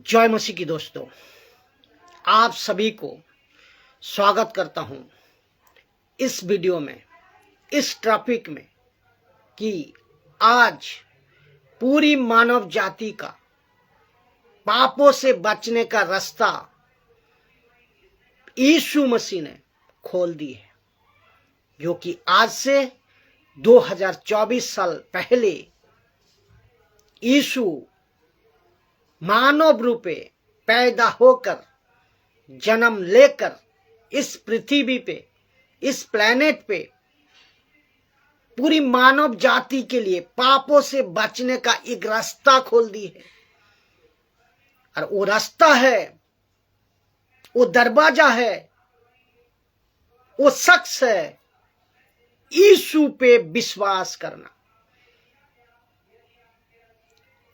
जय मसीह की दोस्तों, आप सभी को स्वागत करता हूं इस वीडियो में, इस टॉपिक में कि आज पूरी मानव जाति का पापों से बचने का रास्ता यीशु मसीह ने खोल दी है, जो कि आज से 2024 साल पहले यीशु मानव रूपे पैदा होकर जन्म लेकर इस पृथ्वी पे, इस प्लेनेट पे पूरी मानव जाति के लिए पापों से बचने का एक रास्ता खोल दी है। और वो रास्ता है, वो दरवाजा है, वो शख्स है यीशु पे विश्वास करना।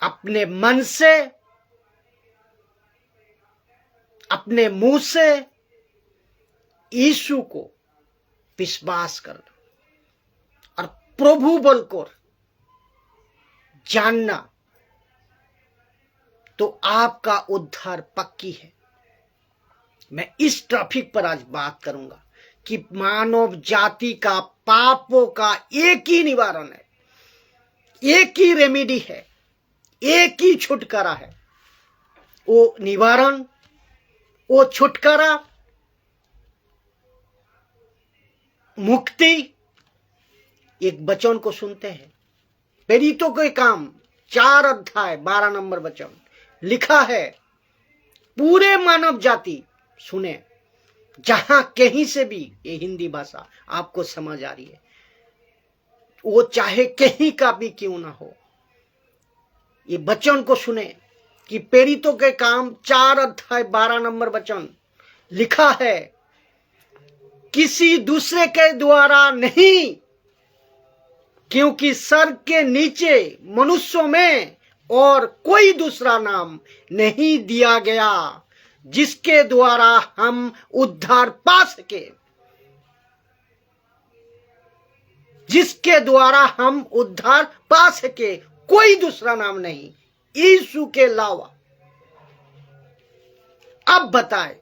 अपने मन से, अपने मुंह से यीशु को विश्वास करना और प्रभु बोलकर जानना, तो आपका उद्धार पक्की है। मैं इस टॉपिक पर आज बात करूंगा कि मानव जाति का पापों का एक ही निवारण है, एक ही रेमेडी है, एक ही छुटकारा है। वो निवारण, वो छुटकारा, मुक्ति एक वचन को सुनते हैं। प्रेरितों के काम 4 अध्याय 12 नंबर वचन लिखा है। पूरे मानव जाति सुने, जहां कहीं से भी ये हिंदी भाषा आपको समझ आ रही है, वो चाहे कहीं का भी क्यों ना हो, ये वचन को सुने कि प्रेरितों के काम 4 अध्याय 12 नंबर वचन लिखा है, किसी दूसरे के द्वारा नहीं, क्योंकि स्वर्ग के नीचे मनुष्यों में और कोई दूसरा नाम नहीं दिया गया जिसके द्वारा हम उद्धार पा सके, जिसके द्वारा हम उद्धार पा सके। कोई दूसरा नाम नहीं यीशु के अलावा। अब बताए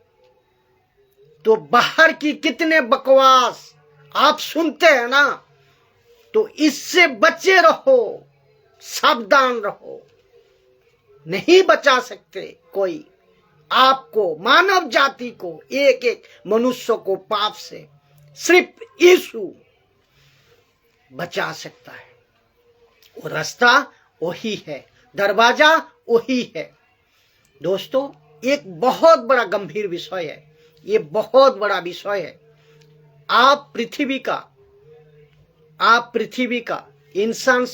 तो बाहर की कितने बकवास आप सुनते हैं ना, तो इससे बचे रहो, सावधान रहो। नहीं बचा सकते कोई आपको, मानव जाति को, एक एक मनुष्य को पाप से। सिर्फ यीशु बचा सकता है। वो रास्ता वही है, दरवाजा वही है। दोस्तों, एक बहुत बड़ा गंभीर विषय है, ये बहुत बड़ा विषय है। आप पृथ्वी का इंसान,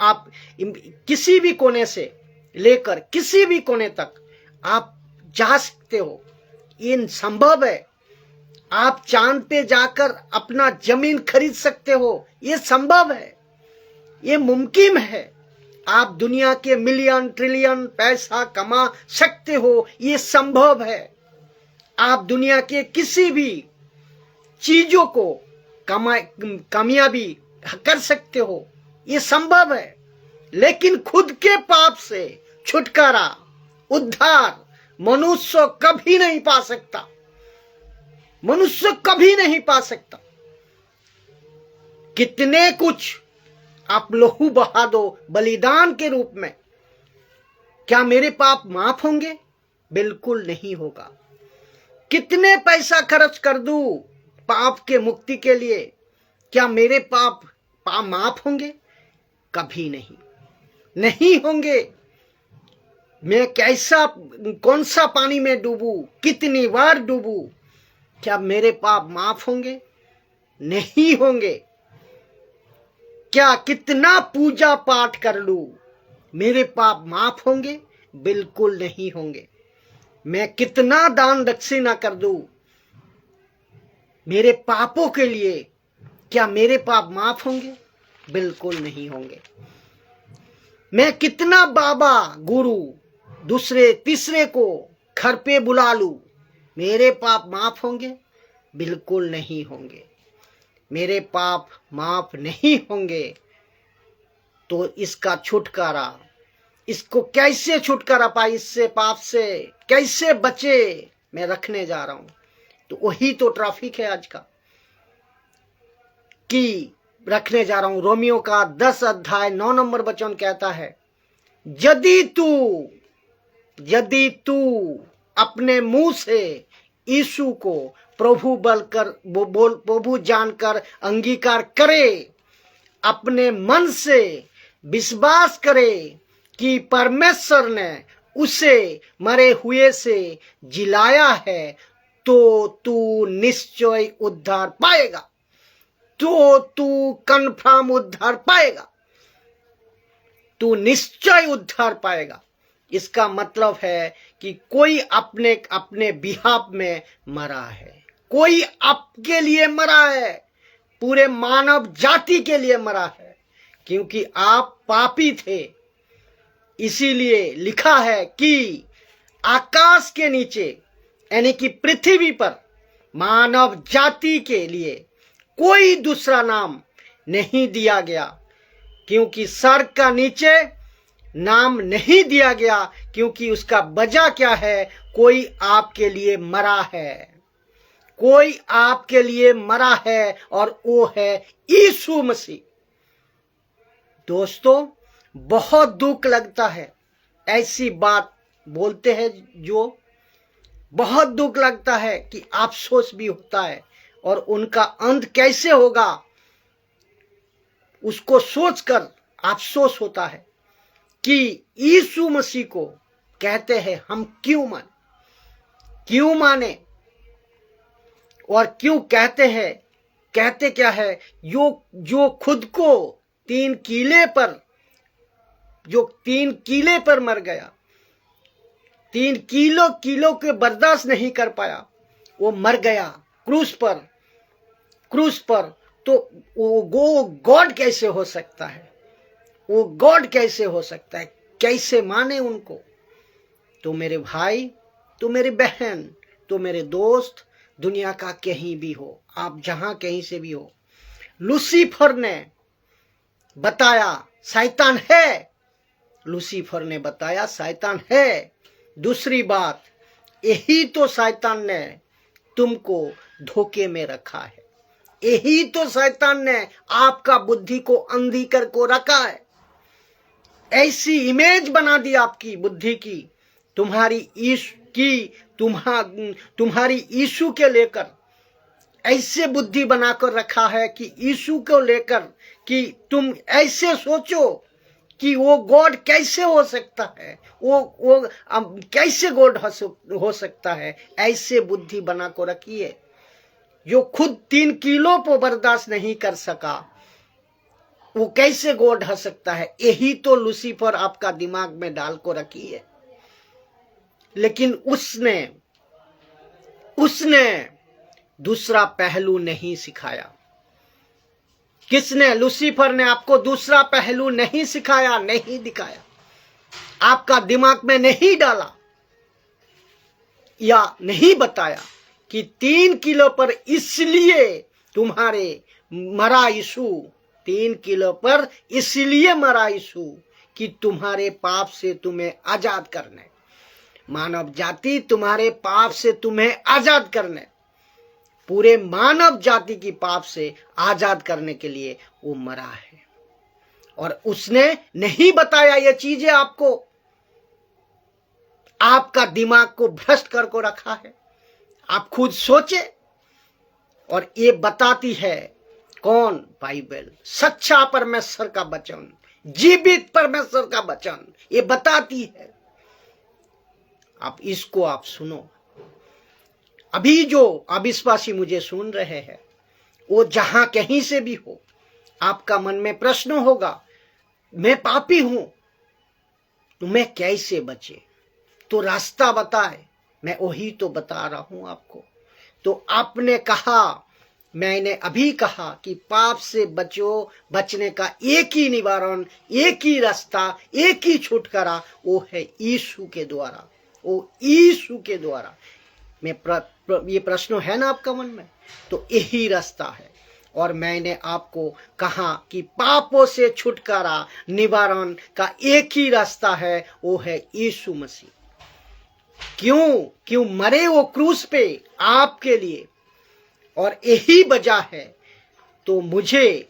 आप किसी भी कोने से लेकर किसी भी कोने तक आप जा सकते हो। ये संभव है। आप चांद पे जाकर अपना जमीन खरीद सकते हो, ये संभव है, ये मुमकिन है। आप दुनिया के मिलियन ट्रिलियन पैसा कमा सकते हो, ये संभव है। आप दुनिया के किसी भी चीजों को कामयाबी कर सकते हो, ये संभव है। लेकिन खुद के पाप से छुटकारा, उद्धार मनुष्य कभी नहीं पा सकता, मनुष्य कभी नहीं पा सकता। कितने कुछ आप लहू बहा दो बलिदान के रूप में, क्या मेरे पाप माफ होंगे? बिल्कुल नहीं होगा। कितने पैसा खर्च कर दूं पाप के मुक्ति के लिए, क्या मेरे पाप माफ होंगे? कभी नहीं, नहीं होंगे। मैं कौन सा पानी में डूबूं, कितनी बार डूबूं, क्या मेरे पाप माफ होंगे? नहीं होंगे। क्या कितना पूजा पाठ कर लूं, मेरे पाप माफ होंगे? बिल्कुल नहीं होंगे। मैं कितना दान दक्षिणा कर दूं मेरे पापों के लिए, क्या मेरे पाप माफ होंगे? बिल्कुल नहीं होंगे। मैं कितना बाबा गुरु दूसरे तीसरे को घर पे बुला लूं, मेरे पाप माफ होंगे? बिल्कुल नहीं होंगे। मेरे पाप माफ नहीं होंगे। तो इसका छुटकारा इसको कैसे छुटकारा पाए, इससे पाप से कैसे बचे, मैं रखने जा रहा हूं। तो वही तो ट्रैफिक है आज का कि रखने जा रहा हूं। रोमियो का 10 अध्याय 9 नंबर वचन कहता है, यदि तू अपने मुंह से यीशु को प्रभु जानकर अंगीकार करे, अपने मन से विश्वास करे कि परमेश्वर ने उसे मरे हुए से जिलाया है, तो तू निश्चय उद्धार पाएगा। तो तू कन्फर्म उद्धार पाएगा, तू निश्चय उद्धार पाएगा। इसका मतलब है कि कोई अपने बिहाफ में मरा है, कोई आपके लिए मरा है, पूरे मानव जाति के लिए मरा है, क्योंकि आप पापी थे। इसीलिए लिखा है कि आकाश के नीचे यानी कि पृथ्वी पर मानव जाति के लिए कोई दूसरा नाम नहीं दिया गया, क्योंकि स्वर्ग का नीचे नाम नहीं दिया गया, क्योंकि उसका वजह क्या है, कोई आपके लिए मरा है, कोई आपके लिए मरा है, और वो है यीशु मसीह। दोस्तों, बहुत दुख लगता है ऐसी बात बोलते हैं, जो बहुत दुख लगता है कि अफसोस भी होता है, और उनका अंत कैसे होगा उसको सोचकर अफसोस होता है कि यीशु मसीह को कहते हैं हम क्यों माने, और क्यों कहते हैं, कहते क्या है, जो खुद को 3 कीले पर मर गया, 3 किलो के बर्दाश्त नहीं कर पाया, वो मर गया क्रूस पर। तो वो गॉड कैसे हो सकता है, वो गॉड कैसे हो सकता है, कैसे माने उनको। तो मेरे भाई, तो मेरी बहन, तो मेरे दोस्त, दुनिया का कहीं भी हो, आप जहां कहीं से भी हो, लूसीफर ने बताया शैतान है, लूसीफर ने बताया शैतान है। दूसरी बात, यही तो शैतान ने तुमको धोखे में रखा है, यही तो शैतान ने आपका बुद्धि को अंधी कर को रखा है, ऐसी इमेज बना दी आपकी बुद्धि की, तुम्हारी यीशु के लेकर ऐसे बुद्धि बनाकर रखा है कि यीशु को लेकर कि तुम ऐसे सोचो कि वो गॉड कैसे हो सकता है, वो कैसे गॉड हो सकता है, ऐसे बुद्धि बना को रखी है। जो खुद 3 किलो को बर्दाश्त नहीं कर सका, वो कैसे गॉड हो सकता है। यही तो लूसीफर आपका दिमाग में डाल को रखी है। लेकिन उसने दूसरा पहलू नहीं सिखाया। किसने? लूसीफर ने आपको दूसरा पहलू नहीं सिखाया, नहीं दिखाया, आपका दिमाग में नहीं डाला या नहीं बताया कि 3 किलो पर इसलिए तुम्हारे मरा यीशु, 3 किलो पर इसलिए मरा यीशु कि तुम्हारे पाप से तुम्हें आजाद करने, मानव जाति तुम्हारे पाप से तुम्हें आजाद करने, पूरे मानव जाति की पाप से आजाद करने के लिए वो मरा है। और उसने नहीं बताया ये चीजें आपको, आपका दिमाग को भ्रष्ट कर को रखा है। आप खुद सोचे। और ये बताती है कौन? बाइबल, सच्चा परमेश्वर का वचन, जीवित परमेश्वर का वचन, ये बताती है। आप इसको आप सुनो। अभी जो अविश्वासी मुझे सुन रहे हैं, वो जहां कहीं से भी हो, आपका मन में प्रश्न होगा, मैं पापी हूं तो मैं कैसे बचे? तो रास्ता बताए, मैं वही तो बता रहा हूं आपको। तो आपने कहा, मैंने अभी कहा कि पाप से बचो, बचने का एक ही निवारण, एक ही रास्ता, एक ही छुटकारा, वो है यीशु के द्वारा, वो यीशु के द्वारा। ये प्रश्न है ना आपका मन में? तो यही रास्ता है और मैंने आपको कहा कि पापों से छुटकारा निवारण का एक ही रास्ता है, वो है यीशु मसीह। क्यों मरे वो क्रूस पे आपके लिए, और यही वजह है। तो मुझे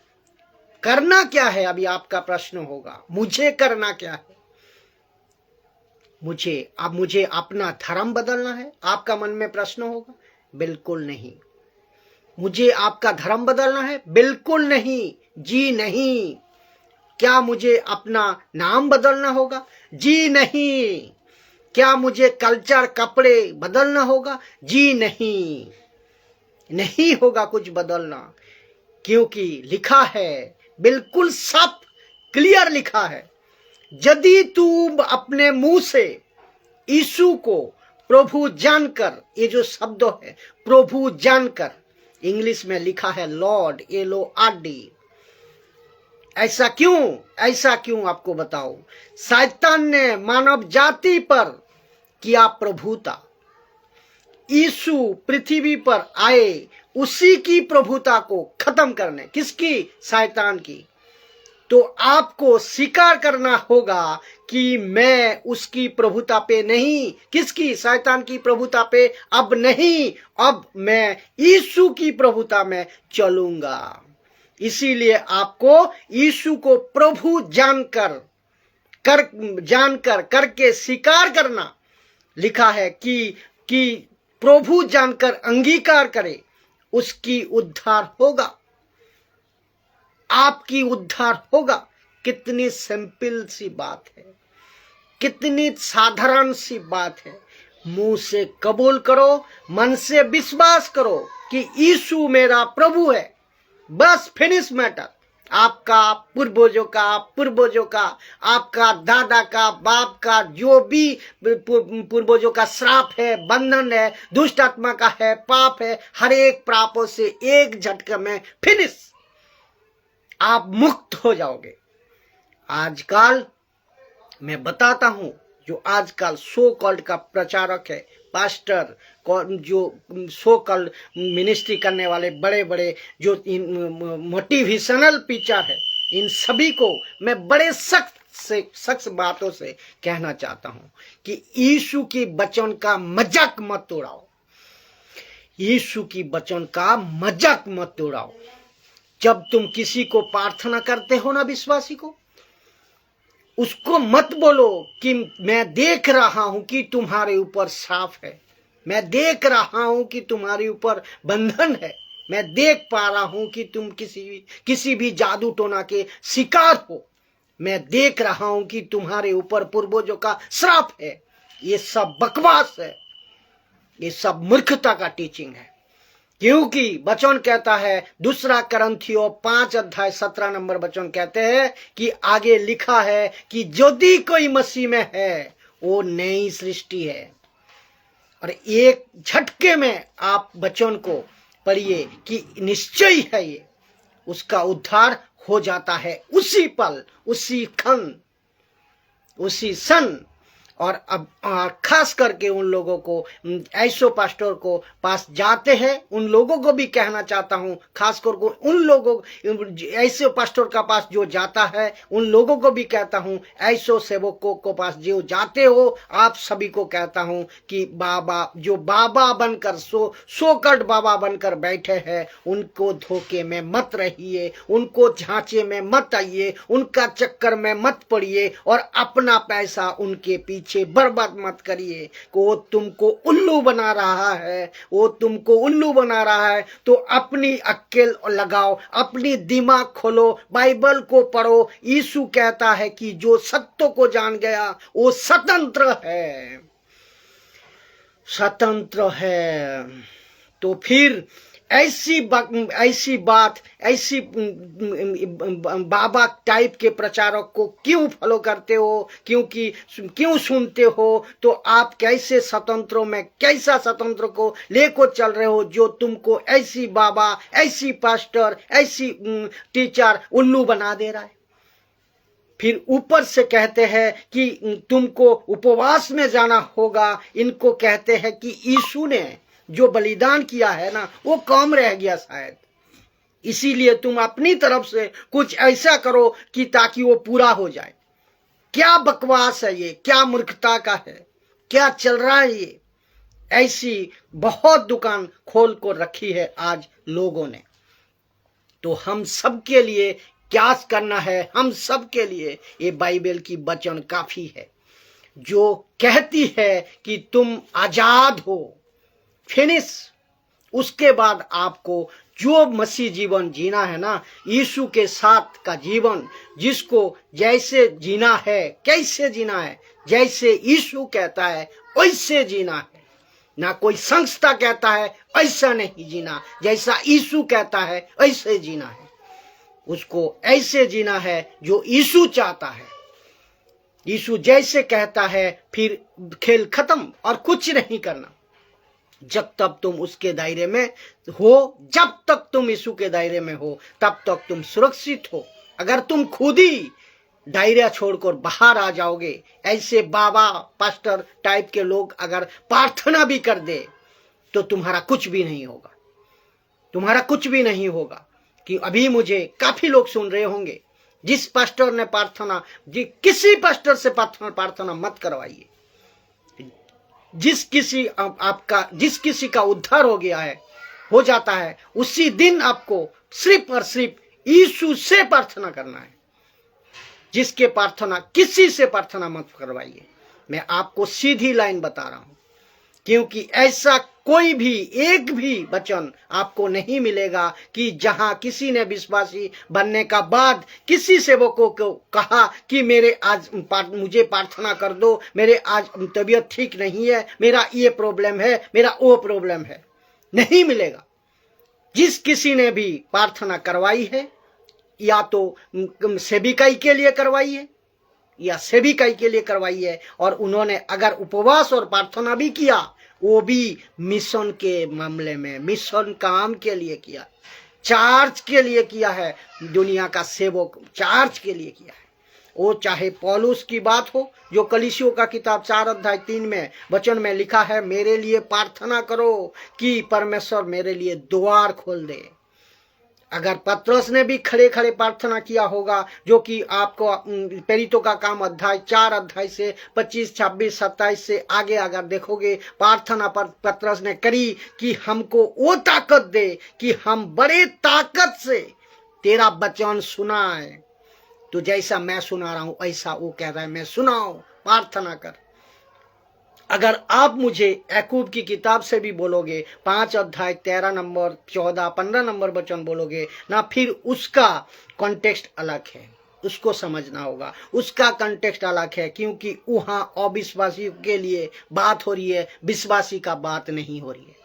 करना क्या है, अभी आपका प्रश्न होगा, मुझे करना क्या है? मुझे अपना धर्म बदलना है? आपका मन में प्रश्न होगा। बिल्कुल नहीं। मुझे आपका धर्म बदलना है? बिल्कुल नहीं, जी नहीं। क्या मुझे अपना नाम बदलना होगा? जी नहीं। क्या मुझे कल्चर, कपड़े बदलना होगा? जी नहीं, नहीं होगा कुछ बदलना, क्योंकि लिखा है, बिल्कुल साफ क्लियर लिखा है, यदि तू अपने मुंह से यीशु को प्रभु जानकर, ये जो शब्द है प्रभु जानकर, इंग्लिश में लिखा है लॉर्ड, LORD। ऐसा क्यों आपको बताओ। शैतान ने मानव जाति पर किया प्रभुता। यीशु पृथ्वी पर आए उसी की प्रभुता को खत्म करने। किसकी? शैतान की। तो आपको स्वीकार करना होगा कि मैं उसकी प्रभुता पे नहीं, किसकी? शैतान की प्रभुता पे अब नहीं, अब मैं यीशु की प्रभुता में चलूंगा। इसीलिए आपको यीशु को प्रभु जानकर करके स्वीकार करना। लिखा है कि प्रभु जानकर अंगीकार करे, उसकी उद्धार होगा, आपकी उद्धार होगा। कितनी सिंपल सी बात है, कितनी साधारण सी बात है। मुंह से कबूल करो, मन से विश्वास करो कि यीशु मेरा प्रभु है, बस फिनिश मैटर। आपका पूर्वजों का, आपका दादा का, बाप का, जो भी पूर्वजों का श्राप है, बंधन है, दुष्ट आत्मा का है, पाप है, हर एक पापों से एक झटके में फिनिश, आप मुक्त हो जाओगे। आजकल मैं बताता हूं, जो आजकल सो कॉल्ड का प्रचारक है, पास्टर, जो सो कॉल्ड मिनिस्ट्री करने वाले बड़े बड़े जो मोटिवेशनल टीचर है, इन सभी को मैं बड़े सख्त बातों से कहना चाहता हूं कि यीशु की वचन का मजाक मत उड़ाओ। यीशु की वचन का मजाक मत उड़ाओ। जब तुम किसी को प्रार्थना करते हो ना, विश्वासी को, उसको मत बोलो कि मैं देख रहा हूं कि तुम्हारे ऊपर श्राप है, मैं देख रहा हूं कि तुम्हारे ऊपर बंधन है, मैं देख पा रहा हूं कि तुम किसी भी जादू टोना के शिकार हो, मैं देख रहा हूं कि तुम्हारे ऊपर पूर्वजों का श्राप है। ये सब बकवास है, ये सब मूर्खता का टीचिंग है। क्योंकि वचन कहता है, दूसरा करंथियों 5:17 वचन कहते हैं कि आगे लिखा है कि यदि कोई मसीह में है वो नई सृष्टि है। और एक झटके में आप वचन को पढ़िए कि निश्चय है ये, उसका उद्धार हो जाता है उसी पल, उसी क्षण, उसी क्षण। और अब खास करके उन लोगों को, ऐसो पास्टर को पास जाते हैं, उन लोगों को भी कहना चाहता हूं, खास करके उन लोगों, ऐसे पास्टर का पास जो जाता है, उन लोगों को भी कहता हूं, ऐसो सेवकों को पास जो जाते हो, आप सभी को कहता हूं कि बाबा, जो बाबा बनकर सोकट बाबा बनकर बैठे हैं, उनको धोखे में मत रहिए, उनको झांचे में मत आइए, उनका चक्कर में मत पड़िए और अपना पैसा उनके पीछे बर्बाद मत करिए। वो तुमको उल्लू बना रहा है, वो तुमको उल्लू बना रहा है। तो अपनी अक्ल लगाओ, अपनी दिमाग खोलो, बाइबल को पढ़ो। यीशु कहता है कि जो सत्य को जान गया वो स्वतंत्र है, स्वतंत्र है। तो फिर ऐसी बात ऐसी बाबा टाइप के प्रचारक को क्यों फॉलो करते हो, क्यों सुनते हो? तो आप कैसे स्वतंत्रों में, कैसा स्वतंत्र को लेकर चल रहे हो जो तुमको ऐसी बाबा, ऐसी पास्टर, ऐसी टीचर उल्लू बना दे रहा है। फिर ऊपर से कहते हैं कि तुमको उपवास में जाना होगा। इनको कहते हैं कि यीशु ने जो बलिदान किया है ना, वो कम रह गया शायद, इसीलिए तुम अपनी तरफ से कुछ ऐसा करो कि ताकि वो पूरा हो जाए। क्या बकवास है ये, क्या मूर्खता का है, क्या चल रहा है ये। ऐसी बहुत दुकान खोल को रखी है आज लोगों ने। तो हम सब के लिए क्या करना है, हम सब के लिए ये बाइबल की वचन काफी है, जो कहती है कि तुम आजाद हो। फिनिश। उसके बाद आपको जो मसीह जीवन जीना है ना, यीशु के साथ का जीवन, जिसको जैसे जीना है, कैसे जीना है, जैसे यीशु कहता है वैसे जीना है। ना कोई संस्था कहता है ऐसा नहीं जीना, जैसा यीशु कहता है ऐसे जीना है। उसको ऐसे जीना है जो यीशु चाहता है। यीशु जैसे कहता है, फिर खेल खत्म और कुछ नहीं करना। जब तक तुम उसके दायरे में हो, जब तक तुम यीशु के दायरे में हो, तब तक तुम सुरक्षित हो। अगर तुम खुद ही दायरा छोड़कर बाहर आ जाओगे, ऐसे बाबा पास्टर टाइप के लोग अगर प्रार्थना भी कर दे, तो तुम्हारा कुछ भी नहीं होगा, तुम्हारा कुछ भी नहीं होगा। कि अभी मुझे काफी लोग सुन रहे होंगे, जिस पास्टर ने प्रार्थना, किसी पास्टर से प्रार्थना मत करवाइए। जिस किसी का उद्धार हो गया है, हो जाता है, उसी दिन आपको सिर्फ और सिर्फ यीशु से प्रार्थना करना है। जिसके प्रार्थना, किसी से प्रार्थना मत करवाइए। मैं आपको सीधी लाइन बता रहा हूं, क्योंकि ऐसा कोई भी एक भी वचन आपको नहीं मिलेगा कि जहां किसी ने विश्वासी बनने का बाद किसी सेवकों को कहा कि मुझे प्रार्थना कर दो, मेरे आज तबीयत ठीक नहीं है, मेरा ये प्रॉब्लम है, मेरा वो प्रॉब्लम है। नहीं मिलेगा। जिस किसी ने भी प्रार्थना करवाई है, या तो सेविकाई के लिए करवाई है, या सेविकाई के लिए करवाई है, और उन्होंने अगर उपवास और प्रार्थना भी किया, वो भी मिशन के मामले में, मिशन काम के लिए किया, चार्ज के लिए किया है। दुनिया का सेवक चार्ज के लिए किया है। वो चाहे पौलुस की बात हो, जो कलीसियों का किताब 4:3 में वचन में लिखा है, मेरे लिए प्रार्थना करो कि परमेश्वर मेरे लिए द्वार खोल दे। अगर पतरस ने भी खड़े खड़े प्रार्थना किया होगा, जो कि आपको प्रेरितों का काम अध्याय 4 से 25, 26, 27 से आगे अगर देखोगे, प्रार्थना पर पतरस ने करी कि हमको वो ताकत दे कि हम बड़े ताकत से तेरा वचन सुनाए। तो जैसा मैं सुना रहा हूं ऐसा वो कह रहा है, मैं सुनाओ, प्रार्थना कर। अगर आप मुझे याकूब की किताब से भी बोलोगे, 5:13 नंबर, 14, 15 नंबर वचन बोलोगे ना, फिर उसका कॉन्टेक्स्ट अलग है, उसको समझना होगा। उसका कॉन्टेक्स्ट अलग है, क्योंकि वहां अविश्वासी के लिए बात हो रही है, विश्वासी का बात नहीं हो रही है।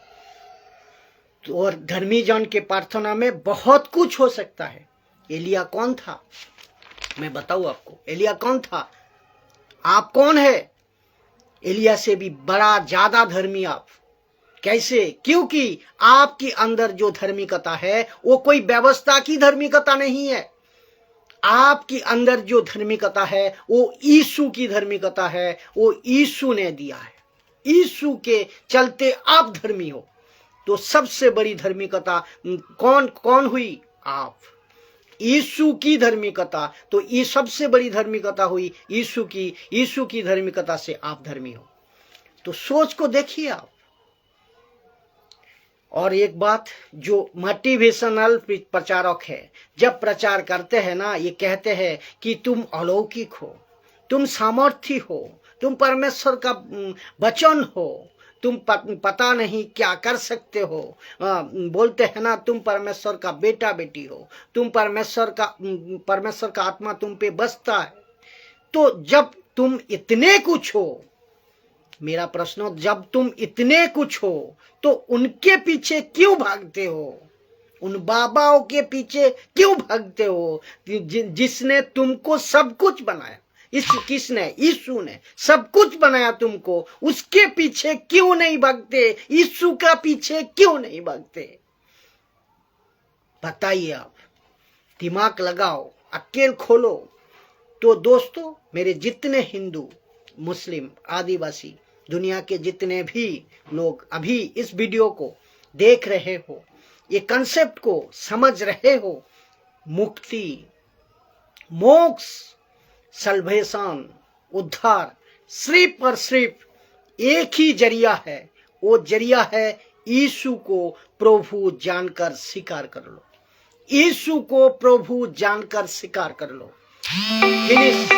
तो और धर्मी जन के प्रार्थना में बहुत कुछ हो सकता है। एलिया कौन था, मैं बताऊं आपको। एलिया कौन था, आप कौन है? एलिया से भी बड़ा ज्यादा धर्मी आप। कैसे? क्योंकि आपके अंदर जो धार्मिकता है वो कोई व्यवस्था की धार्मिकता नहीं है। आपके अंदर जो धार्मिकता है वो यीशु की धार्मिकता है, वो यीशु ने दिया है। यीशु के चलते आप धर्मी हो। तो सबसे बड़ी धार्मिकता कौन हुई? आप। यीशु की धार्मिकता, तो ये सबसे बड़ी धार्मिकता हुई यीशु की धार्मिकता से आप धर्मी हो। तो सोच को देखिए आप। और एक बात, जो मोटिवेशनल प्रचारक है, जब प्रचार करते हैं ना, ये कहते हैं कि तुम अलौकिक हो, तुम सामर्थी हो, तुम परमेश्वर का वचन हो, तुम पता नहीं क्या कर सकते हो। बोलते हैं ना, तुम परमेश्वर का बेटा बेटी हो, तुम परमेश्वर का आत्मा तुम पे बसता है। तो जब तुम इतने कुछ हो, मेरा प्रश्न, जब तुम इतने कुछ हो तो उनके पीछे क्यों भागते हो? उन बाबाओं के पीछे क्यों भागते हो जिसने तुमको सब कुछ बनाया? किसने? यीशु ने सब कुछ बनाया तुमको। उसके पीछे क्यों नहीं भागते? यीशु का पीछे क्यों नहीं भागते? बताइए आप। दिमाग लगाओ, अक्ल खोलो। तो दोस्तों, मेरे जितने हिंदू, मुस्लिम, आदिवासी, दुनिया के जितने भी लोग अभी इस वीडियो को देख रहे हो, ये कंसेप्ट को समझ रहे हो, मुक्ति, मोक्ष, सल्वेशन, उद्धार सिर्फ और सिर्फ एक ही जरिया है। वो जरिया है यीशु को प्रभु जानकर स्वीकार कर लो। यीशु को प्रभु जानकर स्वीकार कर लो। फिनिश